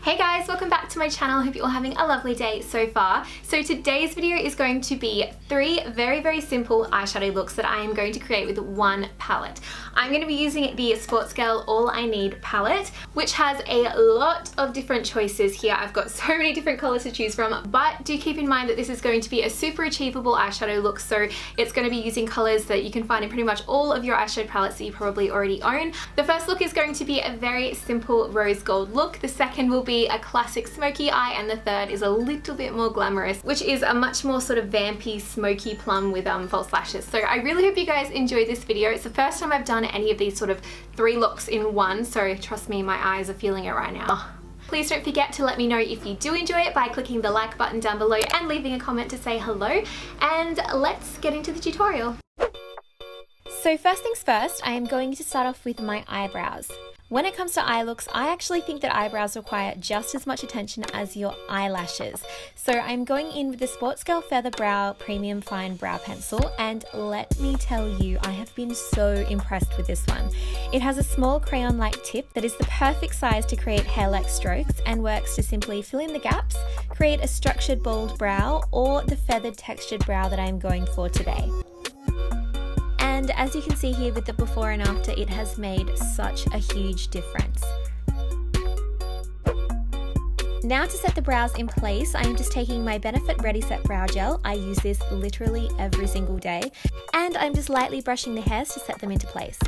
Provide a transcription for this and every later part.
Hey guys, welcome back to my channel. Hope you're all having a lovely day so far. So today's video is going to be 3 very simple eyeshadow looks that I am going to create with one palette. I'm going to be using the Sportsgirl All I Need palette, which has a lot of different choices here. I've got so many different colors to choose from, but do keep in mind that this is going to be a super achievable eyeshadow look, so it's going to be using colors that you can find in pretty much all of your eyeshadow palettes that you probably already own. The first look is going to be a very simple rose gold look. The second will be a classic smoky eye, and the third is a little bit more glamorous, which is a much more sort of vampy smoky plum with false lashes. So I really hope you guys enjoy this video. It's the first time I've done any of these sort of 3 looks in one, so trust me, my eyes are feeling it right now. Please don't forget to let me know if you do enjoy it by clicking the like button down below and leaving a comment to say hello, and let's get into the tutorial. So first things first, I am going to start off with my eyebrows. When it comes to eye looks, I actually think that eyebrows require just as much attention as your eyelashes. So I'm going in with the Sportsgirl Feather Brow Premium Fine Brow Pencil, and let me tell you, I have been so impressed with this one. It has a small crayon-like tip that is the perfect size to create hair-like strokes and works to simply fill in the gaps, create a structured bold brow, or the feathered textured brow that I am going for today. And as you can see here with the before and after, it has made such a huge difference. Now to set the brows in place, I am just taking my Benefit Ready Set Brow Gel. I use this literally every single day, and I'm just lightly brushing the hairs to set them into place.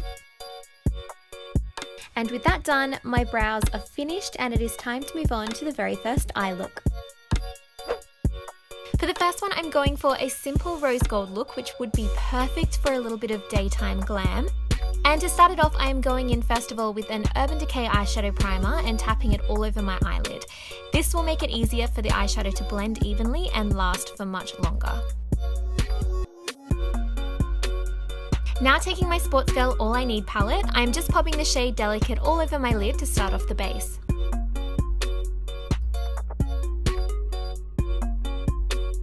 And with that done, my brows are finished, and it is time to move on to the very first eye look. For the first one, I'm going for a simple rose gold look, which would be perfect for a little bit of daytime glam. And to start it off, I am going in first of all with an Urban Decay eyeshadow primer and tapping it all over my eyelid. This will make it easier for the eyeshadow to blend evenly and last for much longer. Now taking my Sportsgirl All I Need palette, I'm just popping the shade Delicate all over my lid to start off the base.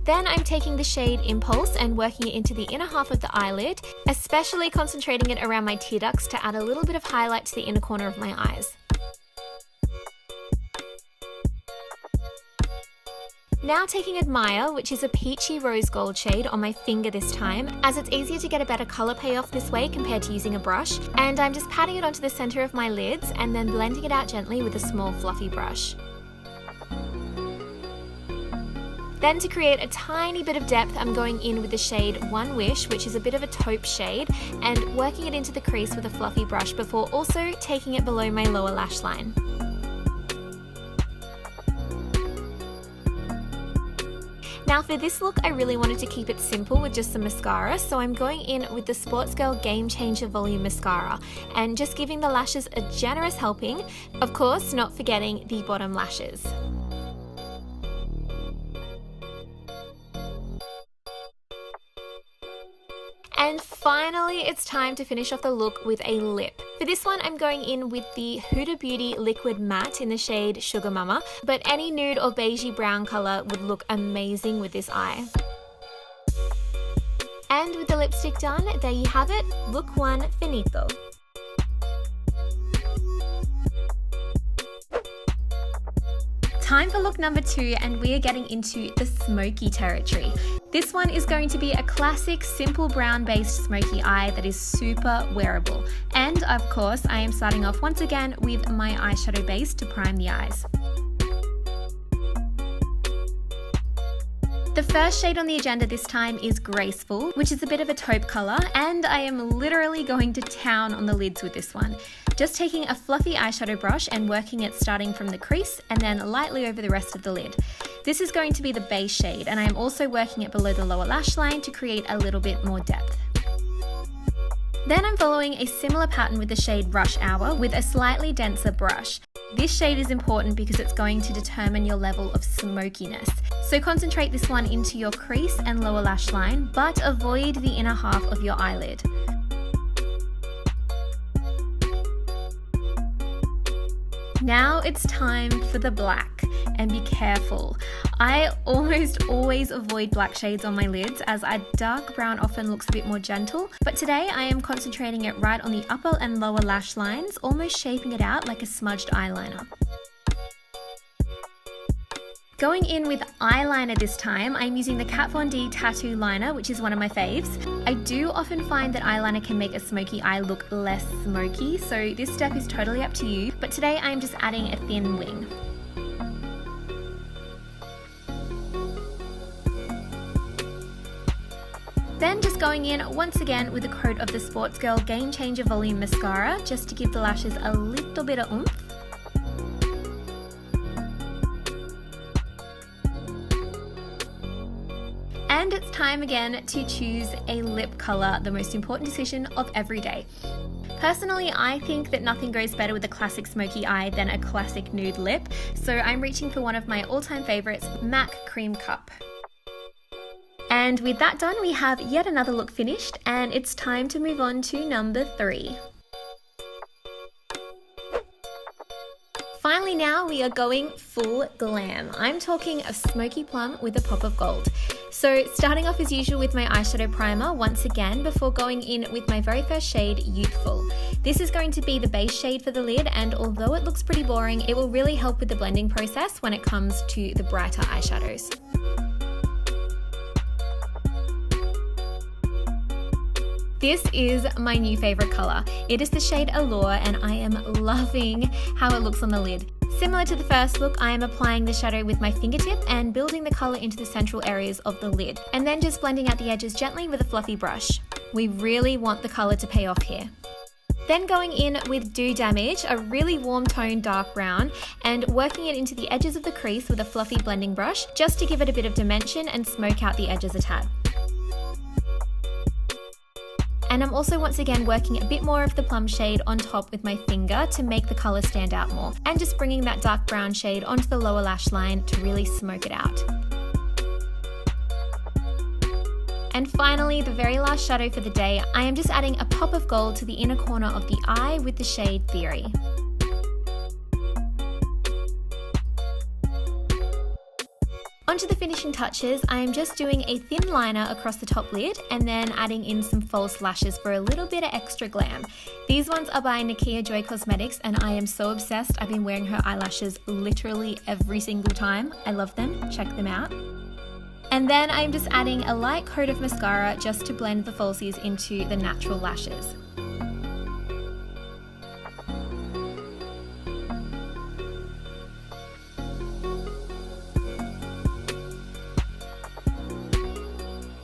Then I'm taking the shade Impulse and working it into the inner half of the eyelid, especially concentrating it around my tear ducts to add a little bit of highlight to the inner corner of my eyes. Now taking Admire, which is a peachy rose gold shade, on my finger this time, as it's easier to get a better colour payoff this way compared to using a brush, and I'm just patting it onto the centre of my lids and then blending it out gently with a small fluffy brush. Then to create a tiny bit of depth, I'm going in with the shade One Wish, which is a bit of a taupe shade, and working it into the crease with a fluffy brush before also taking it below my lower lash line. Now for this look, I really wanted to keep it simple with just some mascara, so I'm going in with the Sportsgirl Game Changer Volume Mascara and just giving the lashes a generous helping, of course not forgetting the bottom lashes. And finally, it's time to finish off the look with a lip. For this one, I'm going in with the Huda Beauty Liquid Matte in the shade Sugar Mama, but any nude or beigey brown colour would look amazing with this eye. And with the lipstick done, there you have it, look 1 finito. Time for look number 2, and we are getting into the smoky territory. This one is going to be a classic simple brown based smoky eye that is super wearable. And of course, I am starting off once again with my eyeshadow base to prime the eyes. The first shade on the agenda this time is Graceful, which is a bit of a taupe colour, and I am literally going to town on the lids with this one. Just taking a fluffy eyeshadow brush and working it starting from the crease and then lightly over the rest of the lid. This is going to be the base shade, and I am also working it below the lower lash line to create a little bit more depth. Then I'm following a similar pattern with the shade Rush Hour with a slightly denser brush. This shade is important because it's going to determine your level of smokiness. So concentrate this one into your crease and lower lash line, but avoid the inner half of your eyelid. Now it's time for the black, and be careful. I almost always avoid black shades on my lids as a dark brown often looks a bit more gentle, but today I am concentrating it right on the upper and lower lash lines, almost shaping it out like a smudged eyeliner. Going in with eyeliner this time, I'm using the Kat Von D Tattoo Liner, which is one of my faves. I do often find that eyeliner can make a smoky eye look less smoky, so this step is totally up to you, but today I'm just adding a thin wing. Then just going in once again with a coat of the Sportsgirl Game Changer Volume Mascara, just to give the lashes a little bit of oomph. And it's time again to choose a lip color, the most important decision of every day. Personally, I think that nothing goes better with a classic smoky eye than a classic nude lip, so I'm reaching for one of my all-time favorites, MAC Cream Cup. And with that done, we have yet another look finished, and it's time to move on to number 3. Finally now, we are going full glam. I'm talking a smoky plum with a pop of gold. So starting off as usual with my eyeshadow primer once again before going in with my very first shade, Youthful. This is going to be the base shade for the lid, and although it looks pretty boring, it will really help with the blending process when it comes to the brighter eyeshadows. This is my new favorite color. It is the shade Allure, and I am loving how it looks on the lid. Similar to the first look, I am applying the shadow with my fingertip and building the color into the central areas of the lid, and then just blending out the edges gently with a fluffy brush. We really want the color to pay off here. Then going in with Do Damage, a really warm tone dark brown, and working it into the edges of the crease with a fluffy blending brush, just to give it a bit of dimension and smoke out the edges a tad. And I'm also once again working a bit more of the plum shade on top with my finger to make the colour stand out more, and just bringing that dark brown shade onto the lower lash line to really smoke it out. And finally, the very last shadow for the day, I am just adding a pop of gold to the inner corner of the eye with the shade Theory. Onto the finishing touches, I am just doing a thin liner across the top lid and then adding in some false lashes for a little bit of extra glam. These ones are by Nakia Joy Cosmetics, and I am so obsessed. I've been wearing her eyelashes literally every single time. I love them, check them out. And then I'm just adding a light coat of mascara just to blend the falsies into the natural lashes.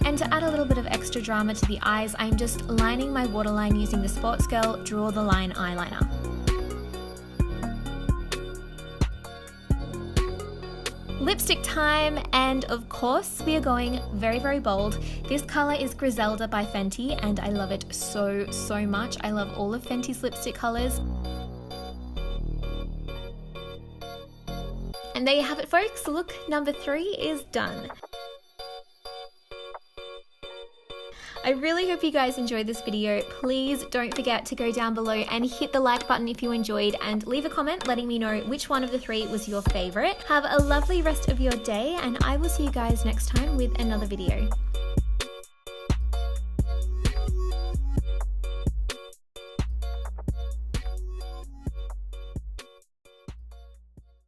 And to add a little bit of extra drama to the eyes, I'm just lining my waterline using the Sportsgirl Draw the Line eyeliner. Lipstick time, and of course we are going very, very bold. This colour is Griselda by Fenty, and I love it so much. I love all of Fenty's lipstick colours. And there you have it, folks. Look number 3 is done. I really hope you guys enjoyed this video. Please don't forget to go down below and hit the like button if you enjoyed, and leave a comment letting me know which one of the 3 was your favorite. Have a lovely rest of your day, and I will see you guys next time with another video.